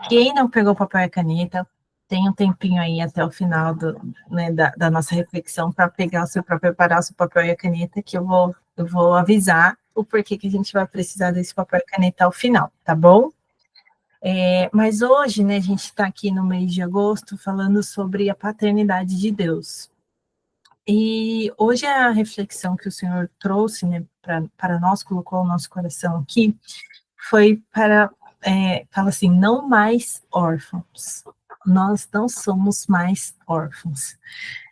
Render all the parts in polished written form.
Quem não pegou papel e caneta, tem um tempinho aí até o final né, da nossa reflexão para preparar o seu papel e a caneta, que eu vou avisar o porquê que a gente vai precisar desse papel e caneta ao final, tá bom? Mas hoje, né, a gente está aqui no mês de agosto falando sobre a paternidade de Deus. E hoje a reflexão que o Senhor trouxe, né, para nós, colocou o nosso coração aqui, foi fala assim, não mais órfãos. Nós não somos mais órfãos.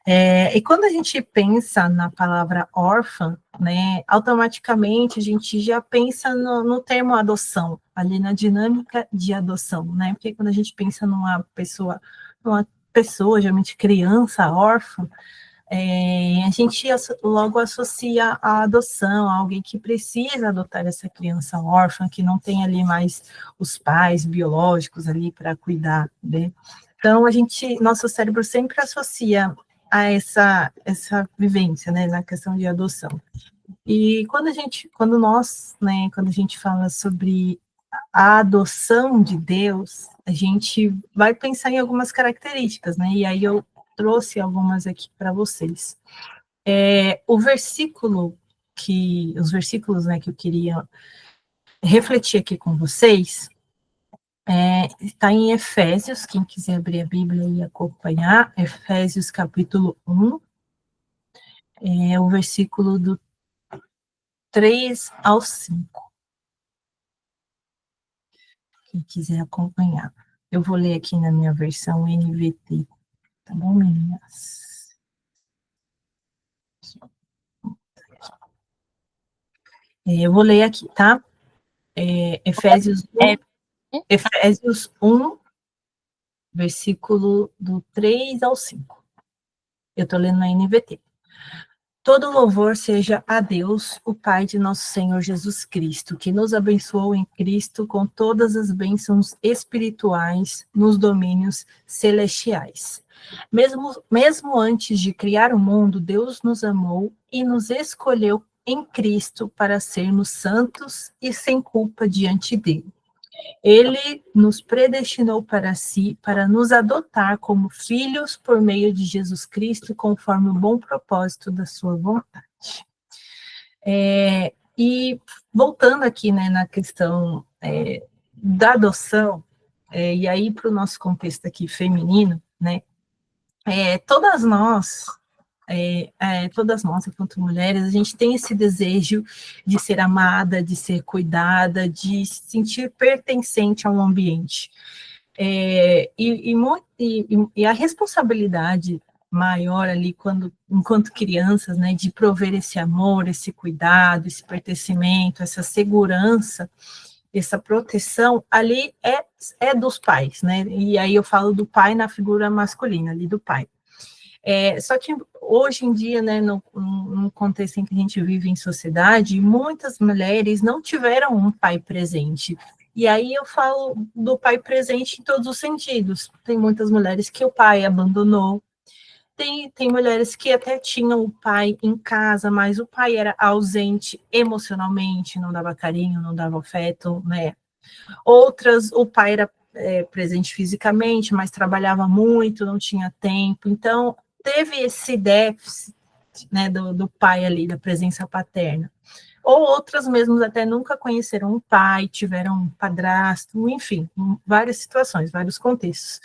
E quando a gente pensa na palavra órfã, né, automaticamente a gente já pensa no termo adoção, ali na dinâmica de adoção, né? Porque quando a gente pensa numa pessoa, geralmente criança, órfã, a gente logo associa a adoção, a alguém que precisa adotar essa criança órfã, que não tem ali mais os pais biológicos ali para cuidar, né? Então, nosso cérebro sempre associa a essa vivência, né, na questão de adoção. E quando a gente fala sobre a adoção de Deus, a gente vai pensar em algumas características, né? E aí eu trouxe algumas aqui para vocês. Os versículos, né, que eu queria refletir aqui com vocês, está em Efésios, quem quiser abrir a Bíblia e acompanhar, Efésios capítulo 1, o versículo do 3 ao 5. Quem quiser acompanhar. Eu vou ler aqui na minha versão NVT, tá bom, meninas? Eu vou ler aqui, tá? Efésios 1, versículo do 3 ao 5. Eu estou lendo na NVT. Todo louvor seja a Deus, o Pai de nosso Senhor Jesus Cristo, que nos abençoou em Cristo com todas as bênçãos espirituais nos domínios celestiais. Mesmo antes de criar o mundo, Deus nos amou e nos escolheu em Cristo para sermos santos e sem culpa diante dele. Ele nos predestinou para si, para nos adotar como filhos por meio de Jesus Cristo, conforme o bom propósito da sua vontade. E voltando aqui, né, na questão da adoção, e aí para o nosso contexto aqui feminino, né, todas nós, enquanto mulheres, a gente tem esse desejo de ser amada, de ser cuidada, de se sentir pertencente a um ambiente. E a responsabilidade maior ali, enquanto crianças, né, de prover esse amor, esse cuidado, esse pertencimento, essa segurança, essa proteção, ali é dos pais, né? E aí eu falo do pai na figura masculina, ali do pai. Só que hoje em dia, né, no contexto em que a gente vive em sociedade, muitas mulheres não tiveram um pai presente. E aí eu falo do pai presente em todos os sentidos. Tem muitas mulheres que o pai abandonou, tem mulheres que até tinham o pai em casa, mas o pai era ausente emocionalmente, não dava carinho, não dava afeto, né? Outras, o pai era presente fisicamente, mas trabalhava muito, não tinha tempo. Então, teve esse déficit, né, do pai ali, da presença paterna. Ou outras mesmo até nunca conheceram um pai, tiveram um padrasto, enfim, várias situações, vários contextos.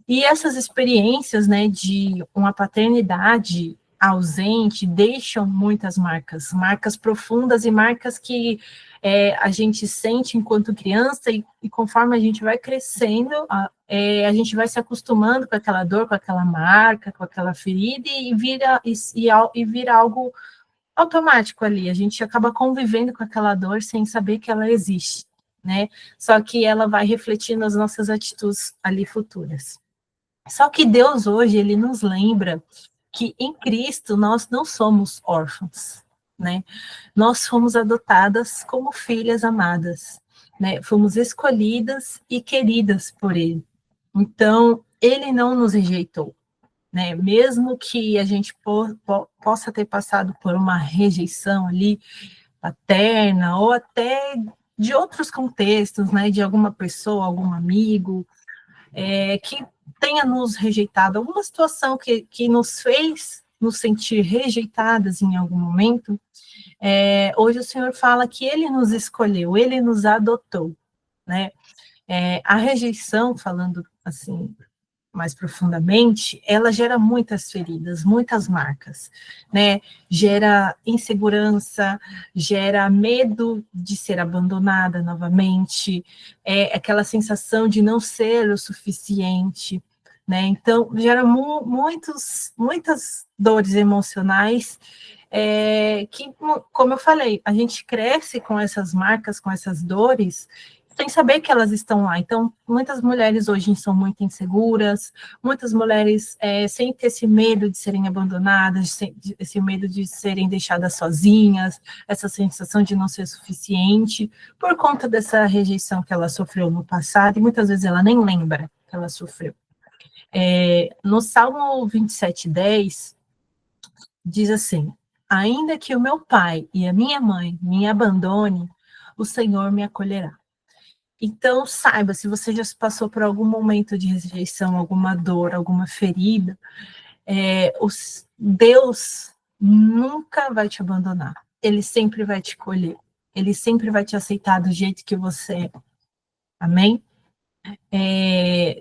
E essas experiências, né, de uma paternidade ausente, deixam muitas marcas profundas e marcas que a gente sente enquanto criança, e conforme a gente vai crescendo, a gente vai se acostumando com aquela dor, com aquela marca, com aquela ferida, e vira algo automático ali. A gente acaba convivendo com aquela dor sem saber que ela existe, né? Só que ela vai refletir nas nossas atitudes ali futuras. Só que Deus hoje, ele nos lembra que em Cristo nós não somos órfãos, né? Nós fomos adotadas como filhas amadas, né? Fomos escolhidas e queridas por Ele. Então, Ele não nos rejeitou, né? Mesmo que a gente possa ter passado por uma rejeição ali paterna ou até de outros contextos, né? De alguma pessoa, algum amigo, que tenha nos rejeitado, alguma situação que nos fez nos sentir rejeitadas em algum momento, hoje o Senhor fala que Ele nos escolheu, Ele nos adotou, né? A rejeição, falando assim mais profundamente, ela gera muitas feridas, muitas marcas, né? Gera insegurança, gera medo de ser abandonada novamente, aquela sensação de não ser o suficiente, né? Então, gera muitas dores emocionais, que, como eu falei, a gente cresce com essas marcas, com essas dores, sem saber que elas estão lá. Então, muitas mulheres hoje são muito inseguras, muitas mulheres sem ter esse medo de serem abandonadas, esse medo de serem deixadas sozinhas, essa sensação de não ser suficiente, por conta dessa rejeição que ela sofreu no passado, e muitas vezes ela nem lembra que ela sofreu. No Salmo 27:10, diz assim: ainda que o meu pai e a minha mãe me abandone, o Senhor me acolherá. Então, saiba, se você já passou por algum momento de rejeição, alguma dor, alguma ferida, Deus nunca vai te abandonar. Ele sempre vai te colher. Ele sempre vai te aceitar do jeito que você é. Amém?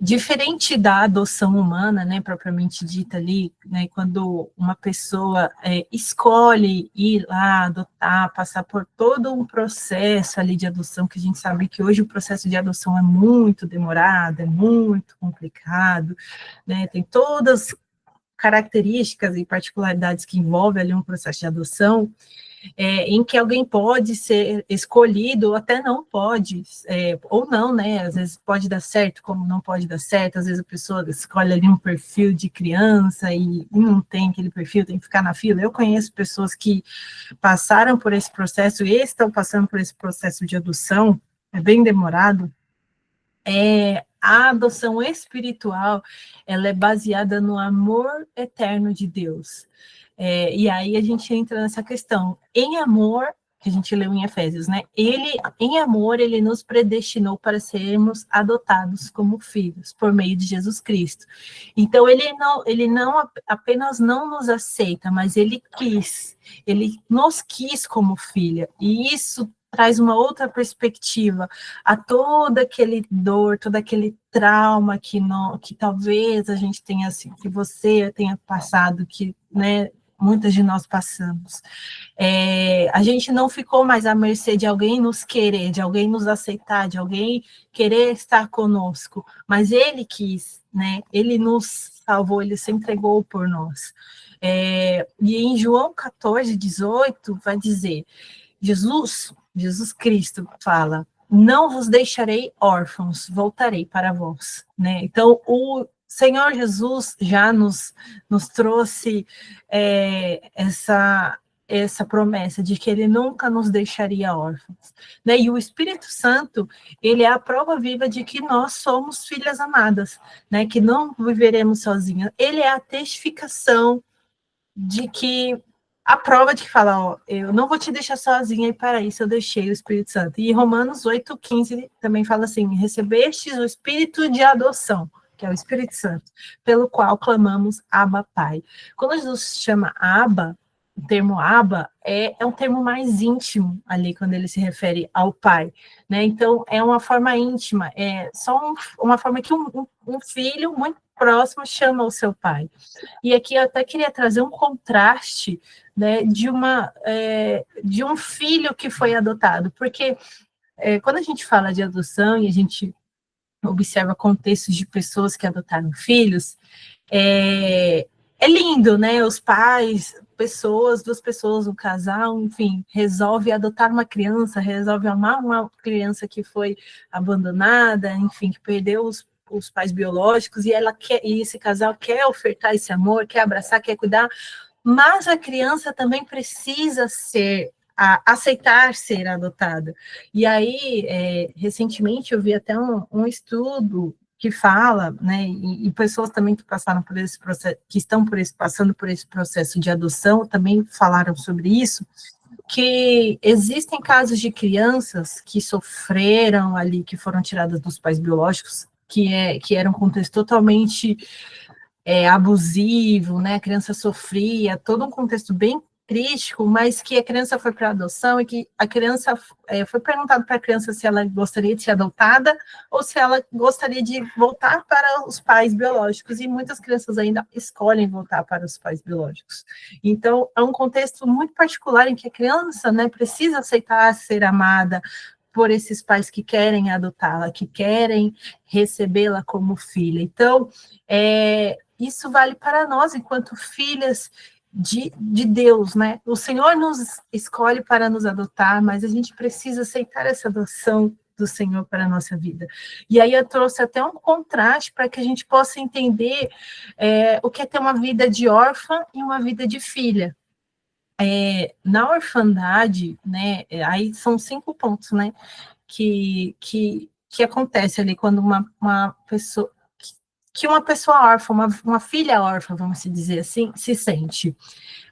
Diferente da adoção humana, né, propriamente dita ali, né, quando uma pessoa escolhe ir lá adotar, passar por todo um processo ali de adoção, que a gente sabe que hoje o processo de adoção é muito demorado, é muito complicado, né, tem todas as características e particularidades que envolvem ali um processo de adoção, em que alguém pode ser escolhido ou até não pode, ou não, né? Às vezes pode dar certo, como não pode dar certo, às vezes a pessoa escolhe ali um perfil de criança e não tem aquele perfil, tem que ficar na fila. Eu conheço pessoas que passaram por esse processo e estão passando por esse processo de adoção, é bem demorado. A adoção espiritual, ela é baseada no amor eterno de Deus. E aí a gente entra nessa questão. Em amor, que a gente leu em Efésios, né? Em amor, ele nos predestinou para sermos adotados como filhos, por meio de Jesus Cristo. Então, ele não apenas não nos aceita, mas ele nos quis como filha. E isso traz uma outra perspectiva a toda aquele dor, todo aquele trauma que talvez a gente tenha, assim, que você tenha passado, que, né, muitas de nós passamos. A gente não ficou mais à mercê de alguém nos querer, de alguém nos aceitar, de alguém querer estar conosco, mas ele quis, né? Ele nos salvou, ele se entregou por nós. E em João 14:18 vai dizer, Jesus Cristo fala: não vos deixarei órfãos, voltarei para vós, né? Então, o Senhor Jesus já nos trouxe essa promessa de que ele nunca nos deixaria órfãos, né? E o Espírito Santo, ele é a prova viva de que nós somos filhas amadas, né? Que não viveremos sozinhas. Ele é a testificação de que a prova de que fala, ó, eu não vou te deixar sozinha e para isso eu deixei o Espírito Santo. E Romanos 8:15 também fala assim: recebestes o Espírito de adoção, que é o Espírito Santo, pelo qual clamamos Abba, Pai. Quando Jesus chama Abba, o termo Abba é um termo mais íntimo ali, quando ele se refere ao Pai, né? Então, é uma forma íntima, é só uma forma que um filho muito próximo chama o seu pai. E aqui eu até queria trazer um contraste, né, de um filho que foi adotado, porque quando a gente fala de adoção e a gente observa contextos de pessoas que adotaram filhos, é lindo, né? Os pais, duas pessoas, um casal, enfim, resolve adotar uma criança, resolve amar uma criança que foi abandonada, enfim, que perdeu os pais biológicos, e esse casal quer ofertar esse amor, quer abraçar, quer cuidar, mas a criança também precisa aceitar ser adotada. E aí, recentemente, eu vi até um estudo que fala, né, e pessoas também que passaram por esse processo, que estão passando por esse processo de adoção, também falaram sobre isso, que existem casos de crianças que sofreram ali, que foram tiradas dos pais biológicos, que era um contexto totalmente abusivo, né? A criança sofria, todo um contexto bem crítico, mas que a criança foi para adoção e que a criança foi perguntado para a criança se ela gostaria de ser adotada ou se ela gostaria de voltar para os pais biológicos, e muitas crianças ainda escolhem voltar para os pais biológicos. Então, é um contexto muito particular em que a criança, né, precisa aceitar ser amada por esses pais que querem adotá-la, que querem recebê-la como filha. Então, isso vale para nós, enquanto filhas de Deus, né? O Senhor nos escolhe para nos adotar, mas a gente precisa aceitar essa adoção do Senhor para a nossa vida. E aí eu trouxe até um contraste para que a gente possa entender o que é ter uma vida de órfã e uma vida de filha. Na orfandade, né, aí são 5 pontos, né, que acontece ali quando uma pessoa, que uma pessoa órfã, uma filha órfã, vamos dizer assim, se sente.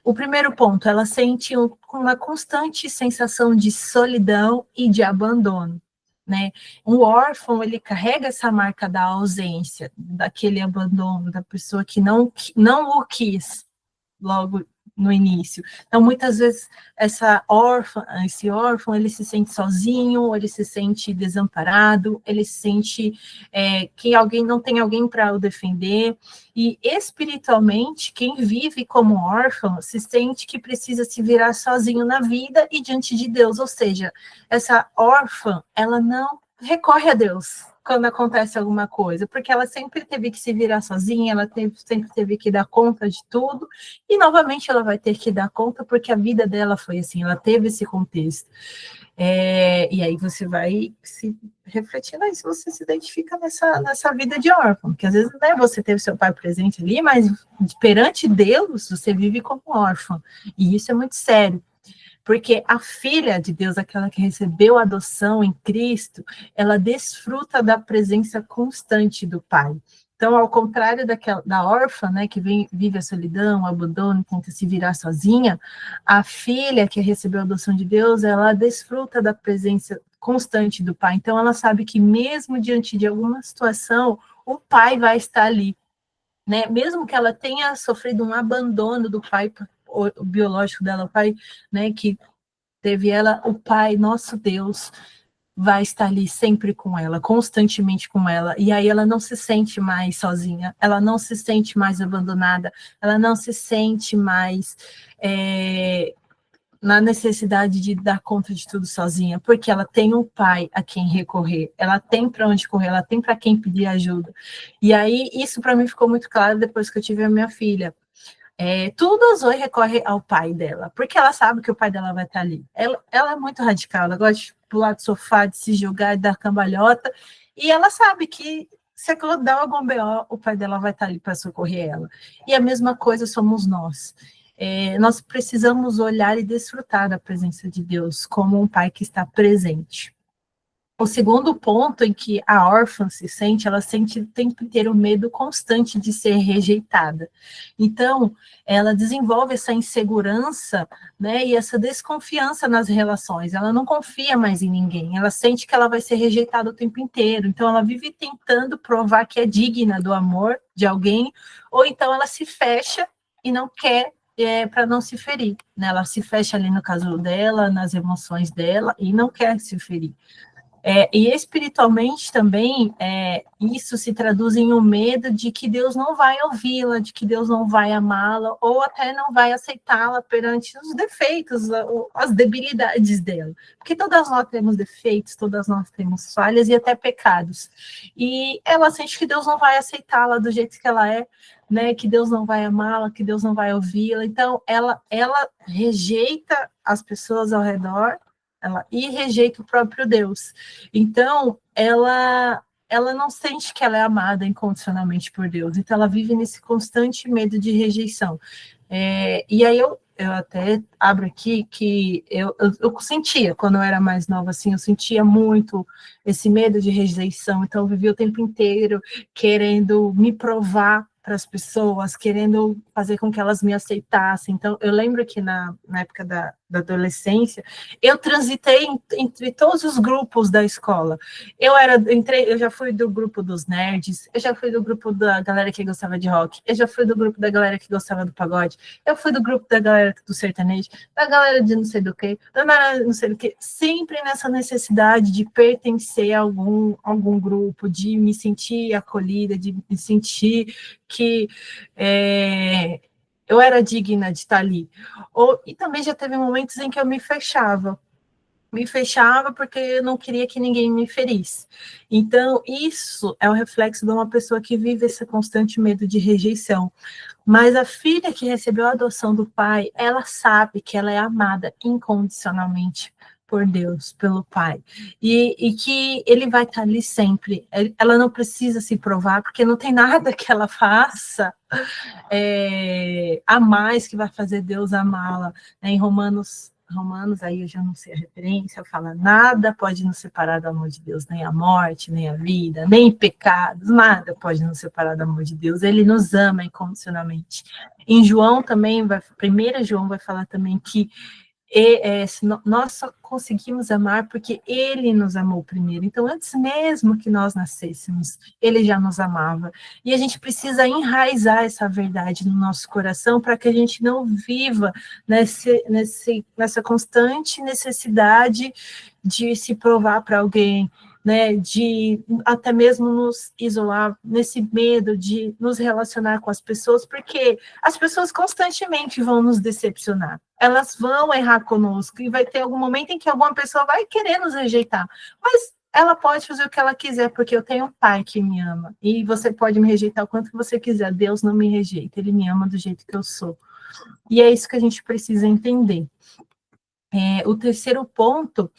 O primeiro ponto, ela sente uma constante sensação de solidão e de abandono, né? O órfão, ele carrega essa marca da ausência, daquele abandono, da pessoa que não o quis logo no início. Então, muitas vezes, esse órfão, ele se sente sozinho, ele se sente desamparado, ele se sente que não tem alguém para o defender, e espiritualmente, quem vive como órfão se sente que precisa se virar sozinho na vida e diante de Deus, ou seja, essa órfã, ela não recorre a Deus quando acontece alguma coisa, porque ela sempre teve que se virar sozinha, ela sempre teve que dar conta de tudo, e novamente ela vai ter que dar conta, porque a vida dela foi assim, ela teve esse contexto. E aí você vai se refletindo aí se você se identifica nessa vida de órfão, porque às vezes, né, você teve seu pai presente ali, mas perante Deus, você vive como órfão, e isso é muito sério. Porque a filha de Deus, aquela que recebeu a adoção em Cristo, ela desfruta da presença constante do Pai. Então, ao contrário da órfã, né, que vive a solidão, o abandono, tenta se virar sozinha, a filha que recebeu a adoção de Deus, ela desfruta da presença constante do Pai. Então, ela sabe que mesmo diante de alguma situação, o Pai vai estar ali, né? Mesmo que ela tenha sofrido um abandono do pai o biológico dela, o pai, né, que teve ela, o Pai, nosso Deus, vai estar ali sempre com ela, constantemente com ela, e aí ela não se sente mais sozinha, ela não se sente mais abandonada, ela não se sente mais na necessidade de dar conta de tudo sozinha, porque ela tem um pai a quem recorrer, ela tem para onde correr, ela tem para quem pedir ajuda. E aí, isso para mim ficou muito claro depois que eu tive a minha filha. Tudo a Zoe recorre ao pai dela, porque ela sabe que o pai dela vai estar ali. Ela é muito radical, ela gosta de pular do sofá, de se jogar e dar cambalhota, e ela sabe que se ela der algum BO, o pai dela vai estar ali para socorrer ela. E a mesma coisa somos nós. Nós precisamos olhar e desfrutar da presença de Deus como um pai que está presente. O segundo ponto em que a órfã se sente, ela sente o tempo inteiro o medo constante de ser rejeitada. Então, ela desenvolve essa insegurança, né, e essa desconfiança nas relações. Ela não confia mais em ninguém, ela sente que ela vai ser rejeitada o tempo inteiro. Então, ela vive tentando provar que é digna do amor de alguém, ou então ela se fecha e não quer para não se ferir, né? Ela se fecha ali no caso dela, nas emoções dela, e não quer se ferir. E espiritualmente também, isso se traduz em um medo de que Deus não vai ouvi-la, de que Deus não vai amá-la, ou até não vai aceitá-la perante os defeitos, as debilidades dela. Porque todas nós temos defeitos, todas nós temos falhas e até pecados. E ela sente que Deus não vai aceitá-la do jeito que ela é, né, que Deus não vai amá-la, que Deus não vai ouvi-la. Então, ela rejeita as pessoas ao redor, e rejeita o próprio Deus. Então, ela não sente que ela é amada incondicionalmente por Deus. Então, ela vive nesse constante medo de rejeição. E aí eu até abro aqui que eu sentia, quando eu era mais nova, assim, eu sentia muito esse medo de rejeição. Então, eu vivia o tempo inteiro querendo me provar para as pessoas, querendo fazer com que elas me aceitassem. Então, eu lembro que na época da adolescência, eu transitei entre todos os grupos da escola. Eu já fui do grupo dos nerds, eu já fui do grupo da galera que gostava de rock, eu já fui do grupo da galera que gostava do pagode, eu fui do grupo da galera do sertanejo, da galera de não sei do que, da galera não sei do que, sempre nessa necessidade de pertencer a algum grupo, de me sentir acolhida, de me sentir que eu era digna de estar ali. E também já teve momentos em que eu me fechava porque eu não queria que ninguém me ferisse. Então, isso é o reflexo de uma pessoa que vive esse constante medo de rejeição. Mas a filha que recebeu a adoção do pai, ela sabe que ela é amada incondicionalmente por Deus, pelo pai, e que ele vai estar ali sempre. Ela não precisa se provar, porque não tem nada que ela faça a mais que vai fazer Deus amá-la. Em Romanos, aí eu já não sei a referência, fala, nada pode nos separar do amor de Deus, nem a morte, nem a vida, nem pecados, nada pode nos separar do amor de Deus, ele nos ama incondicionalmente. Em João também, 1 João vai falar também que nós só conseguimos amar porque ele nos amou primeiro. Então, antes mesmo que nós nascêssemos, ele já nos amava. E a gente precisa enraizar essa verdade no nosso coração para que a gente não viva nessa constante necessidade de se provar para alguém, né, de até mesmo nos isolar, nesse medo de nos relacionar com as pessoas, porque as pessoas constantemente vão nos decepcionar, elas vão errar conosco, e vai ter algum momento em que alguma pessoa vai querer nos rejeitar, mas ela pode fazer o que ela quiser, porque eu tenho um pai que me ama, e você pode me rejeitar o quanto você quiser, Deus não me rejeita, ele me ama do jeito que eu sou, e é isso que a gente precisa entender. O terceiro ponto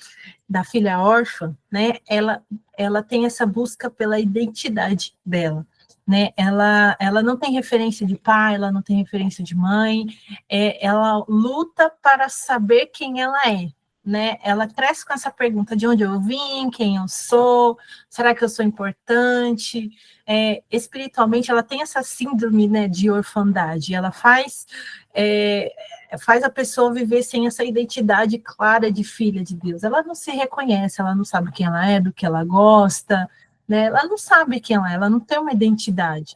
da filha órfã, né, ela tem essa busca pela identidade dela, né, ela não tem referência de pai, ela não tem referência de mãe, ela luta para saber quem ela é, né, ela cresce com essa pergunta, de onde eu vim, quem eu sou, será que eu sou importante? Espiritualmente, ela tem essa síndrome, né, de orfandade, ela faz a pessoa viver sem essa identidade clara de filha de Deus. Ela não se reconhece, ela não sabe quem ela é, do que ela gosta, né? Ela não sabe quem ela não tem uma identidade.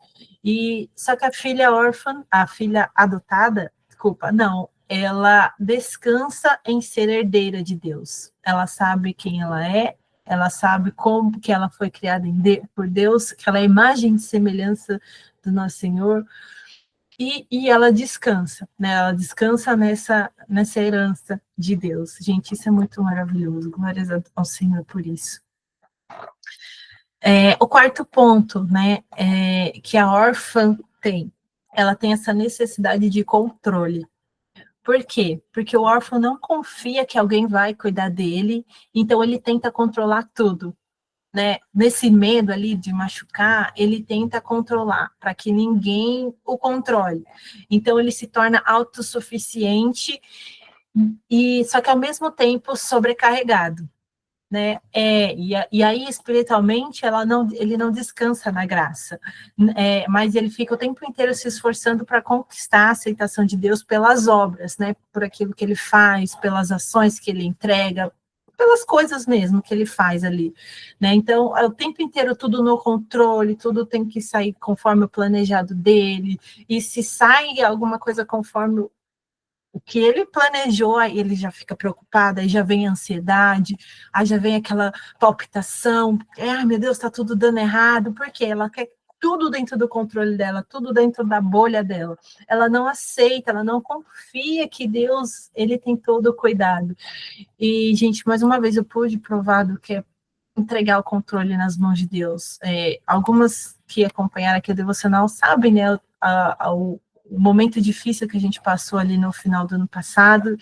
Só que a filha órfã, a filha adotada, desculpa, não, ela descansa em ser herdeira de Deus. Ela sabe quem ela sabe como que ela foi criada por Deus, que ela é a imagem e semelhança do nosso Senhor, e ela descansa, né? Ela descansa nessa herança de Deus. Gente, isso é muito maravilhoso. Glórias ao Senhor por isso. O quarto ponto, né, que a órfã tem, ela tem essa necessidade de controle. Por quê? Porque o órfão não confia que alguém vai cuidar dele, então ele tenta controlar tudo. Né, nesse medo ali de machucar, ele tenta controlar para que ninguém o controle. Então ele se torna autossuficiente e só que ao mesmo tempo sobrecarregado, né? E aí espiritualmente ele não descansa na graça, mas ele fica o tempo inteiro se esforçando para conquistar a aceitação de Deus pelas obras, né? Por aquilo que ele faz, pelas ações que ele entrega, pelas coisas mesmo que ele faz ali, né? Então, o tempo inteiro tudo no controle, tudo tem que sair conforme o planejado dele, e se sai alguma coisa conforme o que ele planejou, aí ele já fica preocupado, aí já vem a ansiedade, aí já vem aquela palpitação, ai meu Deus, está tudo dando errado, porque ela quer tudo dentro do controle dela, tudo dentro da bolha dela. Ela não aceita, ela não confia que Deus, ele tem todo o cuidado. E, gente, mais uma vez eu pude provar do que é entregar o controle nas mãos de Deus. Algumas que acompanharam aqui o devocional sabem, né, o momento difícil que a gente passou ali no final do ano passado,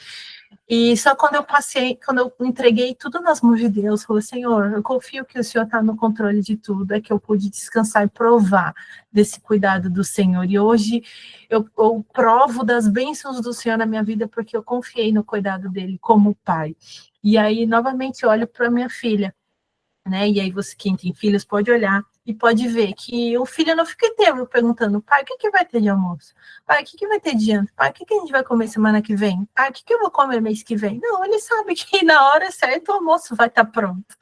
e só quando eu entreguei tudo nas mãos de Deus, falei, Senhor, eu confio que o Senhor está no controle de tudo, é que eu pude descansar e provar desse cuidado do Senhor, e hoje eu provo das bênçãos do Senhor na minha vida, porque eu confiei no cuidado dele como pai. E aí, novamente, olho para minha filha, né, e aí quem tem filhos pode olhar e pode ver que o filho não fica inteiro perguntando, pai, o que, que vai ter de almoço? Pai, o que, que vai ter de janta? Pai, o que, que a gente vai comer semana que vem? Pai, o que, que eu vou comer mês que vem? Não, ele sabe que na hora certa o almoço vai estar pronto.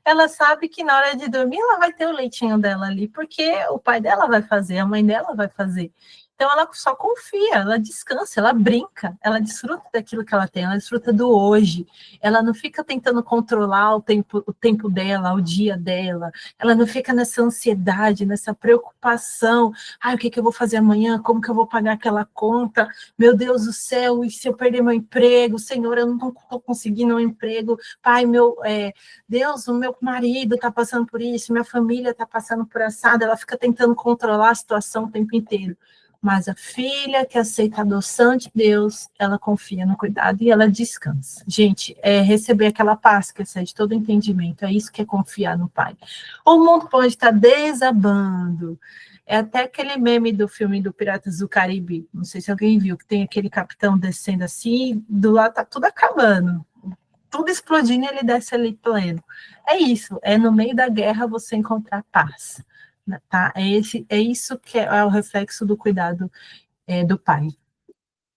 Ela sabe que na hora de dormir ela vai ter o leitinho dela ali, porque o pai dela vai fazer, a mãe dela vai fazer. Então ela só confia, ela descansa, ela brinca, ela desfruta daquilo que ela tem, ela desfruta do hoje. Ela não fica tentando controlar o tempo dela, o dia dela. Ela não fica nessa ansiedade, nessa preocupação. Ai, o que, que eu vou fazer amanhã? Como que eu vou pagar aquela conta? Meu Deus do céu, e se eu perder meu emprego? Senhor, eu não estou conseguindo um emprego. Pai, Deus, o meu marido está passando por isso, minha família está passando por assado. Ela fica tentando controlar a situação o tempo inteiro. Mas a filha que aceita a adoção de Deus, ela confia no cuidado e ela descansa. Gente, é receber aquela paz que excede todo entendimento, é isso que é confiar no Pai. O mundo pode estar desabando. É até aquele meme do filme do Piratas do Caribe, não sei se alguém viu, que tem aquele capitão descendo assim, do lado tá tudo acabando, tudo explodindo e ele desce ali pleno. É isso, é no meio da guerra você encontrar paz. Tá? É isso que é o reflexo do cuidado do pai.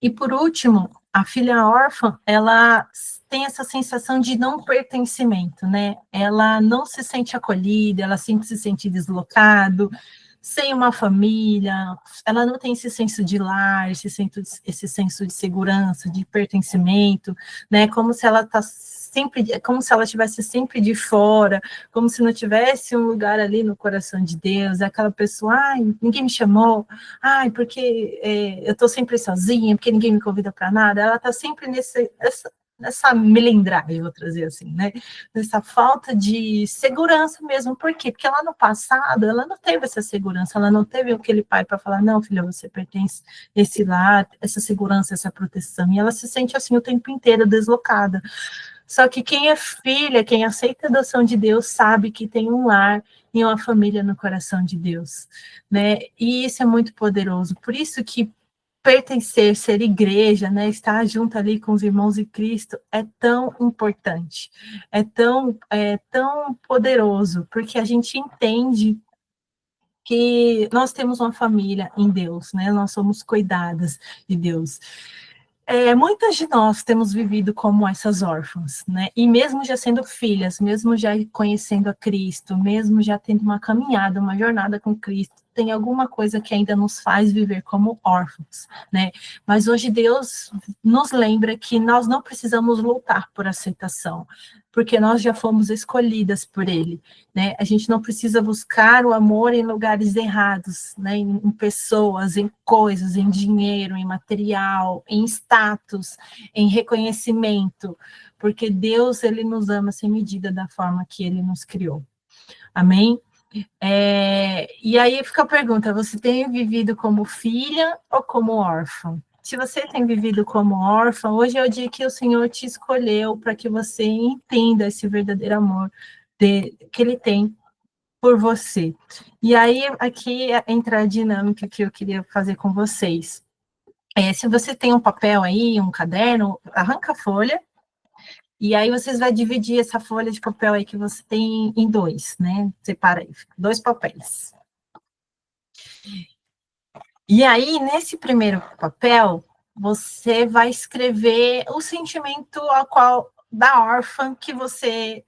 E por último, a filha órfã, ela tem essa sensação de não pertencimento, né? Ela não se sente acolhida, ela sempre se sente deslocado, sem uma família, ela não tem esse senso de lar, esse senso de segurança, de pertencimento, né? Como se ela tá sempre, como se ela estivesse sempre de fora, como se não tivesse um lugar ali no coração de Deus, é aquela pessoa, ai, ninguém me chamou, ai, porque eu estou sempre sozinha, porque ninguém me convida para nada, ela está sempre nessa melindragem, vou trazer assim, né? Nessa falta de segurança mesmo. Por quê? Porque lá no passado ela não teve essa segurança, ela não teve aquele pai para falar, não, filha, você pertence a esse lar, essa segurança, essa proteção, e ela se sente assim o tempo inteiro deslocada. Só que quem é filha, quem aceita a adoção de Deus, sabe que tem um lar e uma família no coração de Deus, né? E isso é muito poderoso. Por isso que pertencer, ser igreja, né, estar junto ali com os irmãos de Cristo é tão importante, é tão poderoso, porque a gente entende que nós temos uma família em Deus, né? Nós somos cuidadas de Deus. Muitas de nós temos vivido como essas órfãs, né? E mesmo já sendo filhas, mesmo já conhecendo a Cristo, mesmo já tendo uma caminhada, uma jornada com Cristo, tem alguma coisa que ainda nos faz viver como órfãos, né? Mas hoje Deus nos lembra que nós não precisamos lutar por aceitação, porque nós já fomos escolhidas por Ele, né? A gente não precisa buscar o amor em lugares errados, né? Em pessoas, em coisas, em dinheiro, em material, em status, em reconhecimento, porque Deus, ele nos ama sem medida da forma que ele nos criou. Amém? E aí fica a pergunta, você tem vivido como filha ou como órfã? Se você tem vivido como órfã, hoje é o dia que o Senhor te escolheu para que você entenda esse verdadeiro amor que ele tem por você. E aí, aqui entra a dinâmica que eu queria fazer com vocês. Se você tem um papel aí, um caderno, arranca a folha, e aí vocês vão dividir essa folha de papel aí que você tem em dois, né? Separa aí, dois papéis. E aí, nesse primeiro papel, você vai escrever o sentimento ao qual da órfã que você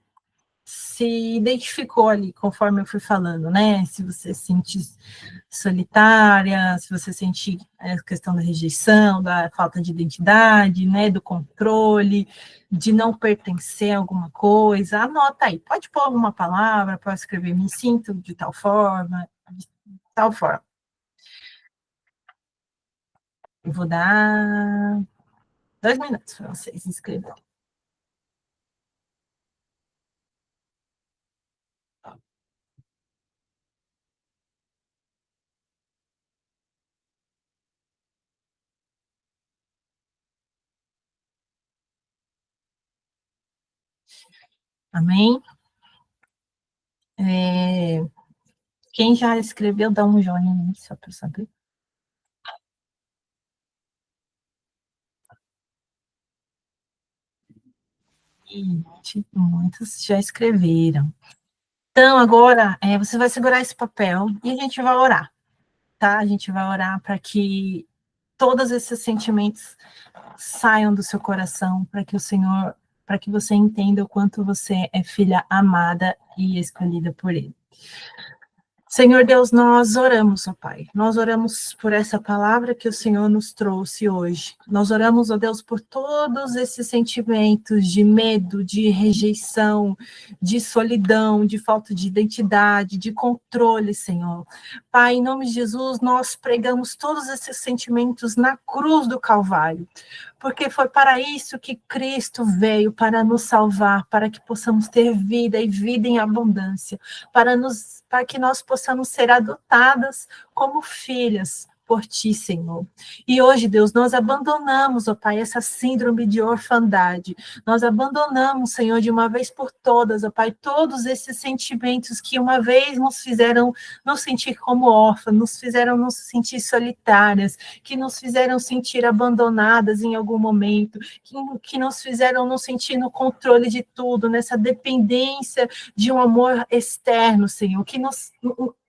se identificou ali, conforme eu fui falando, né? Se você se sente solitária, se você sente a questão da rejeição, da falta de identidade, né? Do controle, de não pertencer a alguma coisa, anota aí. Pode pôr alguma palavra, pode escrever me sinto de tal forma, de tal forma. Eu vou dar 2 minutos para vocês escreverem. Amém? É, quem já escreveu, dá um joinha aí, só para saber. E muitos já escreveram. Então, agora, você vai segurar esse papel e a gente vai orar, tá? A gente vai orar para que todos esses sentimentos saiam do seu coração, para que o Senhor, para que você entenda o quanto você é filha amada e escolhida por Ele. Senhor Deus, nós oramos, ó Pai. Nós oramos por essa palavra que o Senhor nos trouxe hoje. Nós oramos, ó Deus, por todos esses sentimentos de medo, de rejeição, de solidão, de falta de identidade, de controle, Senhor. Pai, em nome de Jesus, nós pregamos todos esses sentimentos na cruz do Calvário, porque foi para isso que Cristo veio, para nos salvar, para que possamos ter vida e vida em abundância, para que nós possamos ser adotadas como filhas por ti, Senhor. E hoje, Deus, nós abandonamos, ó Pai, essa síndrome de orfandade. Nós abandonamos, Senhor, de uma vez por todas, ó Pai, todos esses sentimentos que uma vez nos fizeram nos sentir como órfãs, nos fizeram nos sentir solitárias, que nos fizeram sentir abandonadas em algum momento, que nos fizeram nos sentir no controle de tudo, nessa dependência de um amor externo, Senhor, que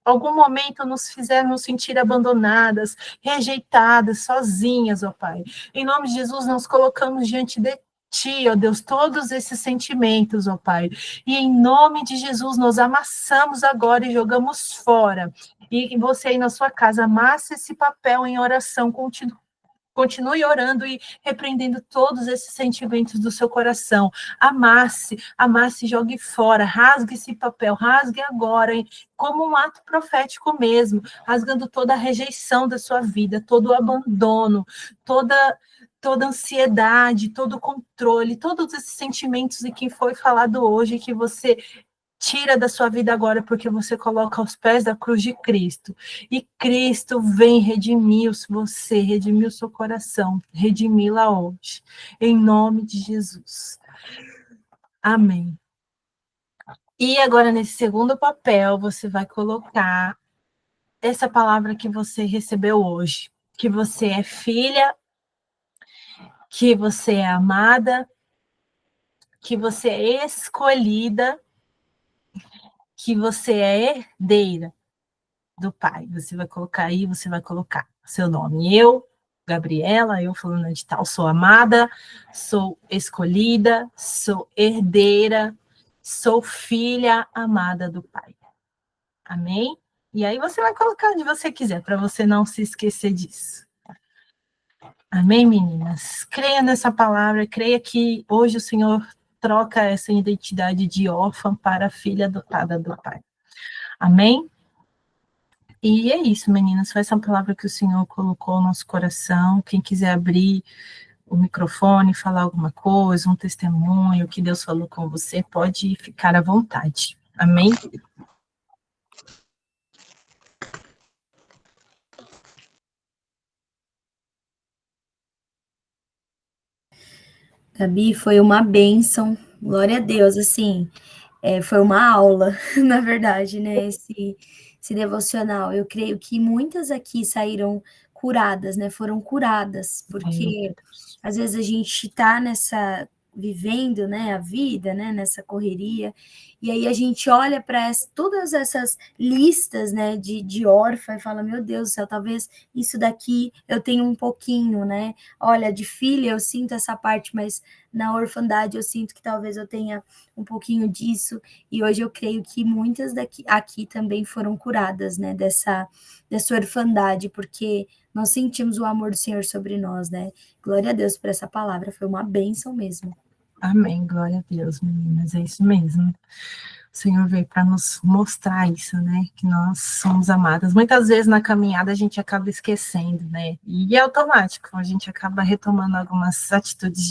algum momento nos fizeram nos sentir abandonadas, rejeitadas, sozinhas, ó Pai. Em nome de Jesus, nós colocamos diante de Ti, ó Deus, todos esses sentimentos, ó Pai. E em nome de Jesus, nós amassamos agora e jogamos fora. E você aí na sua casa, amassa esse papel em oração, continue orando e repreendendo todos esses sentimentos do seu coração. Amasse, jogue fora, rasgue esse papel, rasgue agora, hein, como um ato profético mesmo, rasgando toda a rejeição da sua vida, todo o abandono, toda ansiedade, todo o controle, todos esses sentimentos e que foi falado hoje, que você tira da sua vida agora, porque você coloca aos pés da cruz de Cristo. E Cristo vem redimir você, redimir o seu coração, redimi-la hoje. Em nome de Jesus. Amém. E agora, nesse segundo papel, você vai colocar essa palavra que você recebeu hoje. Que você é filha, que você é amada, que você é escolhida, que você é herdeira do Pai. Você vai colocar aí, você vai colocar seu nome. Eu, Gabriela, eu falando de tal, sou amada, sou escolhida, sou herdeira, sou filha amada do Pai. Amém? E aí você vai colocar onde você quiser, para você não se esquecer disso. Amém, meninas? Creia nessa palavra, creia que hoje o Senhor troca essa identidade de órfã para filha adotada do Pai. Amém? E é isso, meninas, foi essa palavra que o Senhor colocou no nosso coração. Quem quiser abrir o microfone, falar alguma coisa, um testemunho, que Deus falou com você, pode ficar à vontade. Amém? Gabi, foi uma bênção, glória a Deus, assim, foi uma aula, na verdade, né, esse devocional. Eu creio que muitas aqui saíram curadas, né, foram curadas, porque às vezes a gente está vivendo, né, a vida, né, nessa correria, e aí a gente olha para todas essas listas, né, de órfã e fala, meu Deus do céu, talvez isso daqui eu tenho um pouquinho, né, olha, de filha eu sinto essa parte, mas na orfandade eu sinto que talvez eu tenha um pouquinho disso, e hoje eu creio que muitas aqui também foram curadas, né, dessa orfandade, porque nós sentimos o amor do Senhor sobre nós, né? Glória a Deus por essa palavra, foi uma bênção mesmo. Amém, glória a Deus, meninas, é isso mesmo. O Senhor veio para nos mostrar isso, né? Que nós somos amadas. Muitas vezes na caminhada a gente acaba esquecendo, né? E é automático, a gente acaba retomando algumas atitudes de